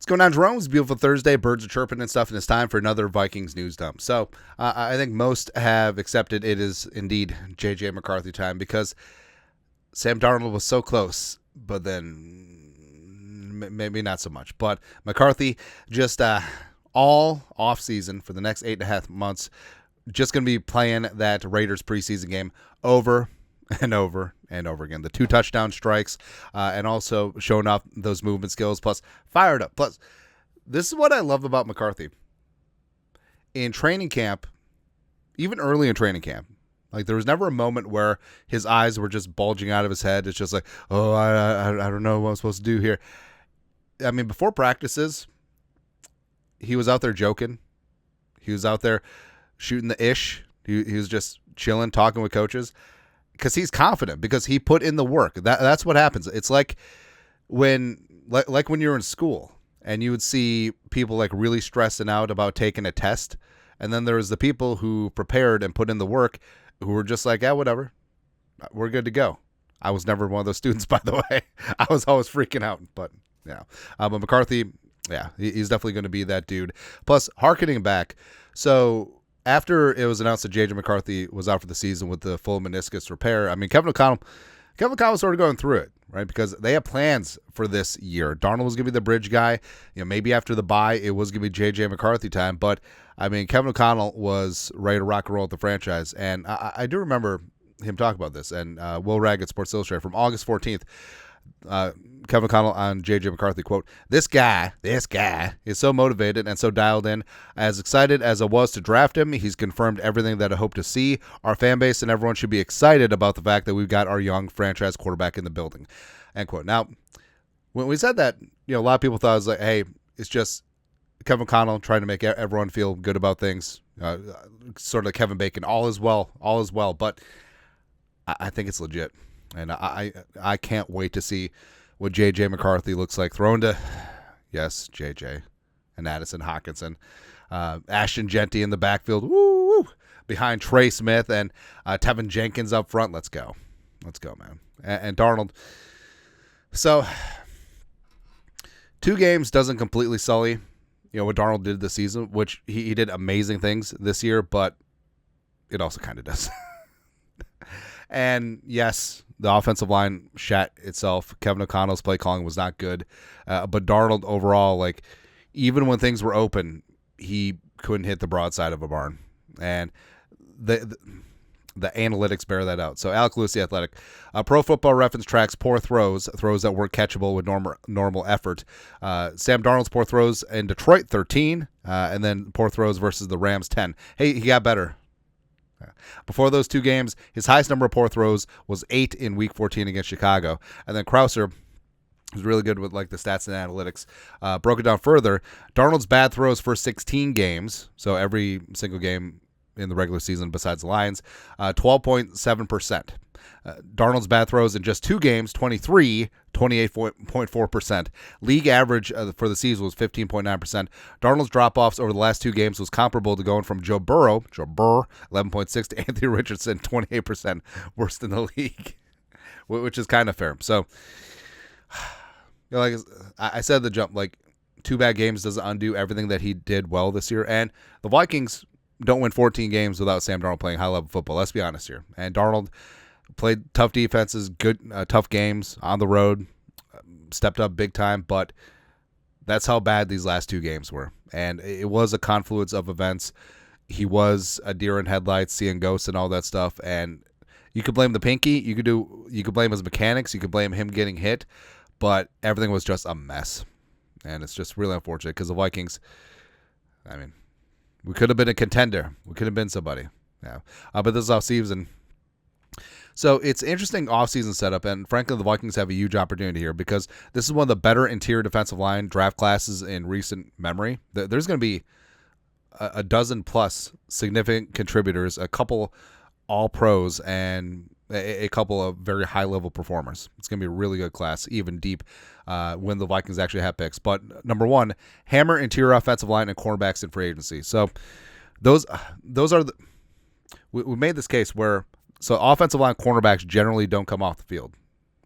going on, Jerome? It's a beautiful Thursday. Birds are chirping and stuff, and it's time for another Vikings news dump. So I think most have accepted it is indeed J.J. McCarthy time because Sam Darnold was so close, but then maybe not so much. But McCarthy just all offseason for the next 8.5 months just going to be playing that Raiders preseason game over and over and over again. The 2 touchdown strikes and also showing off those movement skills, plus fired up. Plus, this is what I love about McCarthy. In training camp, even early in training camp, like there was never a moment where his eyes were just bulging out of his head. It's just like, oh, I don't know what I'm supposed to do here. I mean, before practices, he was out there joking. He was out there shooting the ish. He was just chilling, talking with coaches. Because he's confident, because he put in the work. That's what happens. It's like when you're in school and you would see people like really stressing out about taking a test, and then there was the people who prepared and put in the work who were just like, yeah, whatever, we're good to go. I was never one of those students, by the way. I was always freaking out, but yeah. But McCarthy, yeah, he's definitely going to be that dude. Plus, harkening back, so after it was announced that J.J. McCarthy was out for the season with the full meniscus repair, I mean, Kevin O'Connell was sort of going through it, right? Because they have plans for this year. Darnold was going to be the bridge guy. You know, maybe after the bye, it was going to be J.J. McCarthy time. But, I mean, Kevin O'Connell was ready to rock and roll with the franchise. And I do remember him talk about this. And Will Raggett, Sports Illustrated, from August 14th, Kevin O'Connell on J.J. McCarthy, quote, this guy is so motivated and so dialed in. As excited as I was to draft him, he's confirmed everything that I hope to see. Our fan base and everyone should be excited about the fact that we've got our young franchise quarterback in the building, end quote. Now, when we said that, you know, a lot of people thought it was like, hey, it's just Kevin O'Connell trying to make everyone feel good about things, sort of like Kevin Bacon, all is well. But I think it's legit. And I can't wait to see what J.J. McCarthy looks like thrown to, yes, J.J. and Addison Hockenson. Ashton Genty in the backfield, woo, behind Trey Smith and Tevin Jenkins up front. Let's go, man. And Darnold. So 2 games doesn't completely sully, you know, what Darnold did this season, which he did amazing things this year, but it also kind of does. And yes, the offensive line shat itself. Kevin O'Connell's play calling was not good. But Darnold overall, like, even when things were open, he couldn't hit the broadside of a barn. And the analytics bear that out. So Alec Lewis, The Athletic. Pro Football Reference tracks poor throws that weren't catchable with normal effort. Sam Darnold's poor throws in Detroit, 13. And then poor throws versus the Rams, 10. Hey, he got better. Before those 2 games, his highest number of poor throws was 8 in Week 14 against Chicago. And then Krauser was really good with like the stats and analytics. Broke it down further. Darnold's bad throws for 16 games, so every single game in the regular season besides the Lions, 12.7%. Darnold's bad throws in just 2 games, 28.4%. League average for the season was 15.9%. Darnold's drop-offs over the last 2 games was comparable to going from Joe Burrow, 11.6%, to Anthony Richardson, 28%, worse than the league, which is kind of fair. So, you know, like I said at the jump, like 2 bad games doesn't undo everything that he did well this year. And the Vikings don't win 14 games without Sam Darnold playing high-level football. Let's be honest here. And Darnold played tough defenses, good tough games on the road, stepped up big time, but that's how bad these last 2 games were. And it was a confluence of events. He was a deer in headlights, seeing ghosts and all that stuff. And you could blame the pinky, you could blame his mechanics, you could blame him getting hit, but everything was just a mess. And it's just really unfortunate because the Vikings, I mean, we could have been a contender. We could have been somebody. Yeah. But this is offseason. So it's interesting offseason setup, and frankly, the Vikings have a huge opportunity here because this is one of the better interior defensive line draft classes in recent memory. There's going to be a dozen plus significant contributors, a couple all-pros, and a couple of very high-level performers. It's going to be a really good class, even deep, when the Vikings actually have picks. But number one, hammer interior offensive line and cornerbacks in free agency. So those are the we made this case where. So offensive line cornerbacks generally don't come off the field,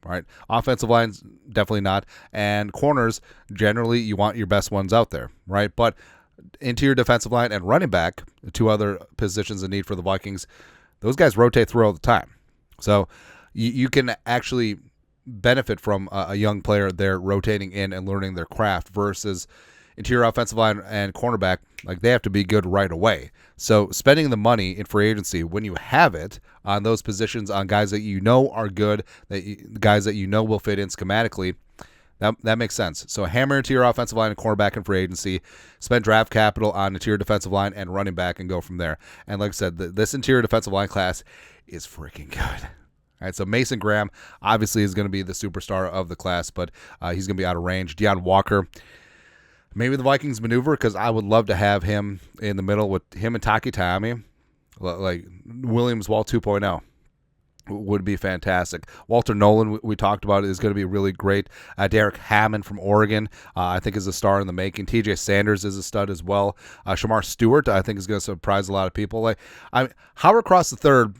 right? Offensive lines, definitely not. And corners, generally, you want your best ones out there, right? But interior defensive line and running back, the two other positions in need for the Vikings, those guys rotate through all the time. So you can actually benefit from a young player there rotating in and learning their craft versus interior offensive line and cornerback, like they have to be good right away. So spending the money in free agency when you have it on those positions, on guys that you know are good, guys that you know will fit in schematically, that makes sense. So hammer interior offensive line and cornerback in free agency, spend draft capital on interior defensive line and running back, and go from there. And like I said, this interior defensive line class is freaking good. All right, so Mason Graham obviously is going to be the superstar of the class, but he's going to be out of range. Deion Walker, maybe the Vikings maneuver, because I would love to have him in the middle with him and Taki Taami, like Williams Wall 2.0. Would be fantastic. Walter Nolan, we talked about, is going to be really great. Derek Hammond from Oregon, I think, is a star in the making. TJ Sanders is a stud as well. Shamar Stewart, I think, is going to surprise a lot of people. Howard Cross the third,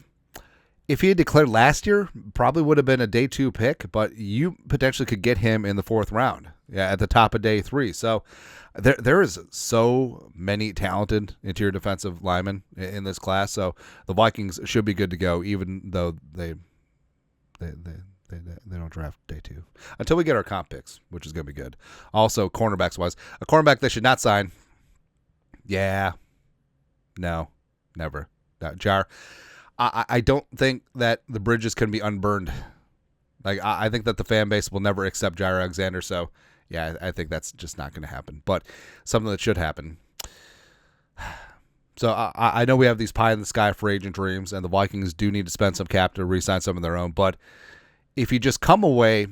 if he had declared last year, probably would have been a day 2 pick, but you potentially could get him in the 4th round, at the top of day 3. So there is so many talented interior defensive linemen in this class. So the Vikings should be good to go, even though they don't draft day 2 until we get our comp picks, which is going to be good. Also, cornerbacks wise, a cornerback they should not sign. Yeah, no, never. Jar. I don't think that the bridges can be unburned. I think that the fan base will never accept Jair Alexander. So, yeah, I think that's just not going to happen. But something that should happen. So I know we have these pie-in-the-sky free agent dreams, and the Vikings do need to spend some cap to re-sign some of their own. But if you just come away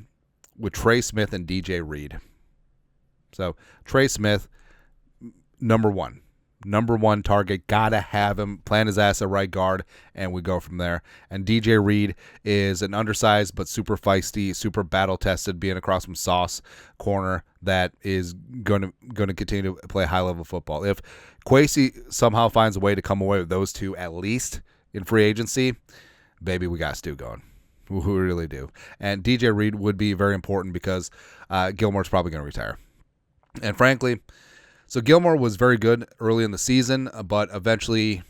with Trey Smith and DJ Reed. So, Trey Smith, number one target, gotta have him, plant his ass at right guard, and we go from there. And DJ Reed is an undersized but super feisty, super battle tested, being across from Sauce corner that is going to continue to play high level football. If Kwesi somehow finds a way to come away with those two at least in free agency, baby, we got Stu going. We really do. And DJ Reed would be very important because Gilmore's probably going to retire. And frankly, so Gilmore was very good early in the season, but eventually,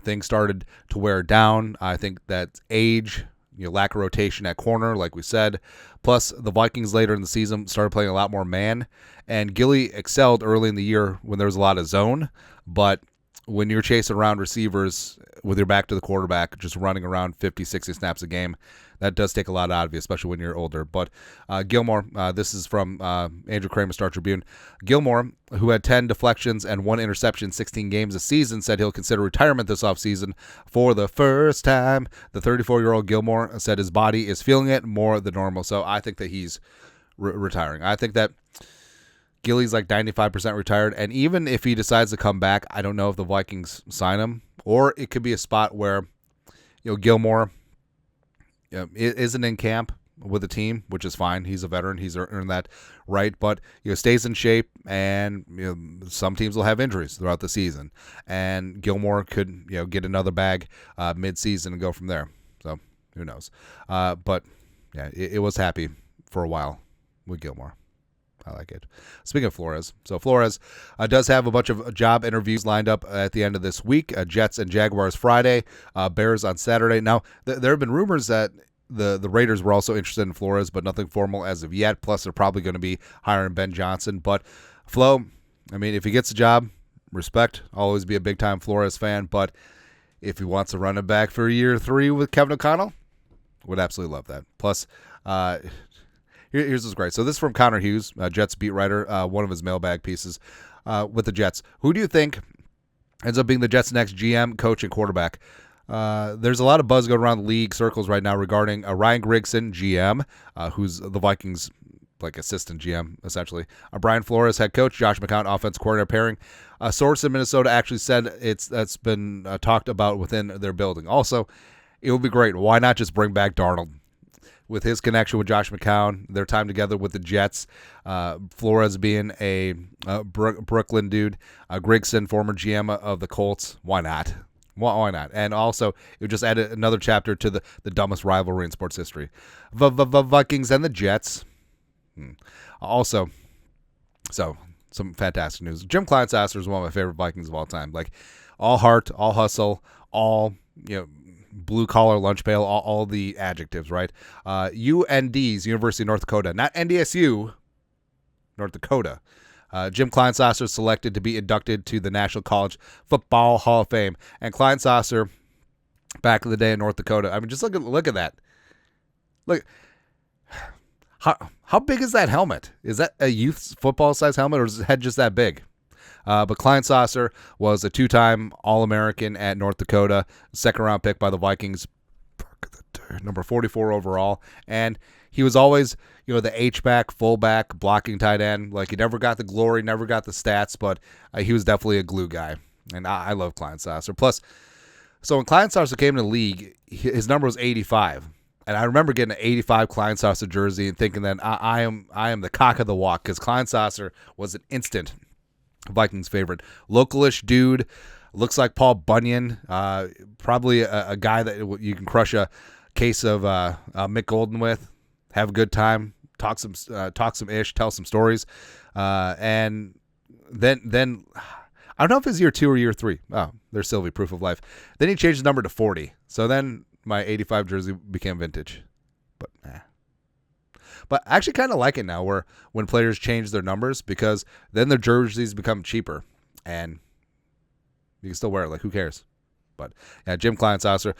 things started to wear down. I think that age, lack of rotation at corner, like we said, plus the Vikings later in the season started playing a lot more man, and Gilly excelled early in the year when there was a lot of zone, but when you're chasing around receivers with your back to the quarterback, just running around 50, 60 snaps a game, that does take a lot out of you, especially when you're older. But Gilmore, this is from Andrew Kramer, Star Tribune. Gilmore, who had 10 deflections and 1 interception in 16 games a season, said he'll consider retirement this offseason for the first time. The 34-year-old Gilmore said his body is feeling it more than normal. So I think that he's retiring. I think that Gilly's like 95% retired. And even if he decides to come back, I don't know if the Vikings sign him. Or it could be a spot where, Gilmore isn't in camp with the team, which is fine. He's a veteran. He's earned that right. But, stays in shape, and, some teams will have injuries throughout the season. And Gilmore could, get another bag mid-season and go from there. So, who knows? But, yeah, it was happy for a while with Gilmore. I like it. Speaking of Flores, so Flores does have a bunch of job interviews lined up at the end of this week. Jets and Jaguars Friday, Bears on Saturday. Now, there have been rumors that the Raiders were also interested in Flores, but nothing formal as of yet. Plus, they're probably going to be hiring Ben Johnson. But Flo, if he gets a job, respect. I'll always be a big-time Flores fan. But if he wants to run it back for year 3 with Kevin O'Connell, would absolutely love that. Plus, here's what's great. So this is from Connor Hughes, Jets beat writer, one of his mailbag pieces with the Jets. Who do you think ends up being the Jets' next GM, coach, and quarterback? There's a lot of buzz going around the league circles right now regarding Ryan Grigson, GM, who's the Vikings' assistant GM, essentially. Brian Flores, head coach, Josh McCown, offense coordinator pairing. A source in Minnesota actually said that's been talked about within their building. Also, it would be great. Why not just bring back Darnold? With his connection with Josh McCown, their time together with the Jets, Flores being a Brooklyn dude, Grigson, former GM of the Colts. Why not? Why not? And also, it would just add another chapter to the dumbest rivalry in sports history. Vikings and the Jets. Also, so some fantastic news. Jim Kleinsasser is one of my favorite Vikings of all time. Like, all heart, all hustle, all, blue collar lunch pail, all the adjectives, right? UND's, University of North Dakota, not NDSU, North Dakota. Jim Kleinsasser selected to be inducted to the National College Football Hall of Fame. And Kleinsasser, back in the day in North Dakota, I mean, just look at that. Look, how big is that helmet? Is that a youth football size helmet, or is his head just that big? But Kleinsasser was a 2-time All-American at North Dakota, second-round pick by the Vikings, number 44 overall, and he was always, the H-back, fullback, blocking tight end. Like, he never got the glory, never got the stats, but he was definitely a glue guy, and I love Kleinsasser. Plus, so when Kleinsasser came to the league, his number was 85, and I remember getting an 85 Kleinsasser jersey and thinking that I am the cock of the walk, because Kleinsasser was an instant Vikings favorite. Localish dude, looks like Paul Bunyan, probably a guy that you can crush a case of Mick Golden with, have a good time, talk some ish, tell some stories, and then I don't know if it's year 2 or year 3. Oh, there's Sylvie, proof of life. Then he changed the number to 40. So then my 85 jersey became vintage, but But I actually kind of like it now, where when players change their numbers, because then their jerseys become cheaper, and you can still wear it. Like, who cares? But yeah, Jim Kleinsasser,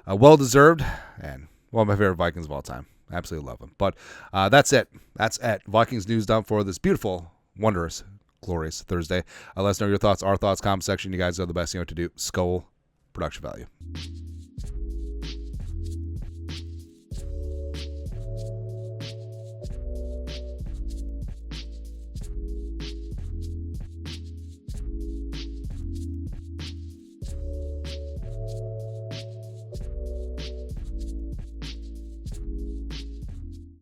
well-deserved, and one of my favorite Vikings of all time. Absolutely love him. But that's it. That's it. Vikings news done for this beautiful, wondrous, glorious Thursday. Let us know your thoughts, our thoughts, comment section. You guys are the best. You know what to do. Skull production value.